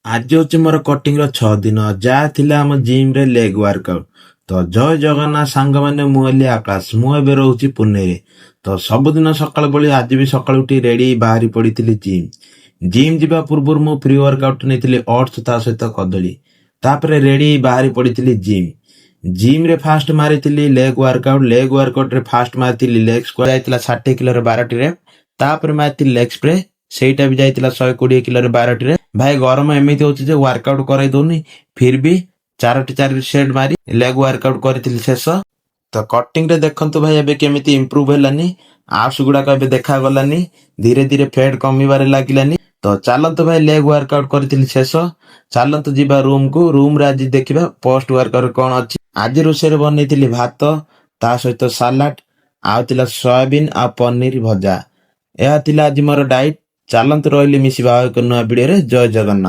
ଆଜି ହଉଛି ମୋର କଟିଂ ର 6 ଦିନ ଯାହା ଥିଲା ଆମ ଜିମ୍ ରେ ଲେଗ ୱାର୍କଆଉଟ। ତ ଜୟ ଜଗନ୍ନାଥ ସାଙ୍ଗମାନେ, ମୁଁ ହେଲି ଆକାଶ। ମୁଁ ଏବେ ରହୁଛି ପୁନେରେ। ତ ସବୁଦିନ ସକାଳୁ ଭଳି ଆଜି ବି ସକାଳୁ ଉଠି ରେଡି ବାହାରି ପଡିଥିଲି ଜିମ୍। ଜିମ୍ ଯିବା ପୂର୍ବରୁ ମୁଁ ପ୍ରି ୱାର୍କଆଉଟ ନେଇଥିଲି ଓଟ୍ସ ତା ସହିତ କଦଳୀ। ତାପରେ ରେଡି ବାହାରି ପଡିଥିଲି ଜିମ୍। ଜିମ୍ ରେ ଫାଷ୍ଟ ମାରିଥିଲି ଲେଗ ୱାର୍କଆଉଟ। ଲେଗ ୱାର୍କଆଉଟ ରେ ଫାଷ୍ଟ ମାରିଥିଲି ଲେଗ ସ୍କ୍ୱାଟ, ଯାଇଥିଲା 60 କିଲୋରେ 12ଟି ରେପ୍। ତାପରେ ମାରିଥିଲି ଲେଗ ସ୍ପ୍ରେ, ସେଇଟା ବି ଯାଇଥିଲା 120 କିଲୋରେ 12ଟି ରେପ୍। ଭାଇ ଗରମ ଏମିତି ହଉଛି ଯେ ୱାର୍କଆଉଟ କରାଇ ଦଉନି, ଫିର ବି 4 ସେଟ୍ ମାରି ଲେଗ ୱାର୍କଆଉଟ କରିଥିଲି ଶେଷ। ତ କଟିଂ ରେ ଦେଖନ୍ତୁ ଭାଇ ଏବେ କେମିତି ଇମ୍ପ୍ରୁଭ ହେଲାନି। ଆପ୍ସ ଗୁଡାକ ଏବେ ଦେଖାଗଲାନି, ଧୀରେ ଧୀରେ ଫେଡ କମିବାରେ ଲାଗିଲାନି। ତ ଚାଲନ୍ତୁ ଭାଇ, ଲେଗ ୱାର୍କଆଉଟ କରିଥିଲି ଶେଷ। ଚାଲନ୍ତୁ ଯିବା ରୁମକୁ। ରୁମରେ ଆଜି ଦେଖିବା ପୋଷ୍ଟ ୱାର୍କଆଉଟ କଣ ଅଛି। ଆଜି ରୋଷେଇରେ ବନେଇଥିଲି ଭାତ, ତା ସହିତ ସାଲାଡ, ଆଉ ଥିଲା ସୋୟାବିନ୍ ଆଉ ପନିର ଭଜା। ଏହା ଥିଲା ଆଜି ମୋର ଡାଇଟ୍। ଚାଲନ୍ତୁ ରହିଲି, ମିଶିବା ଆଉ ଏକ ନୂଆ ଭିଡିଓରେ। ଜୟ ଜଗନ୍ନାଥ।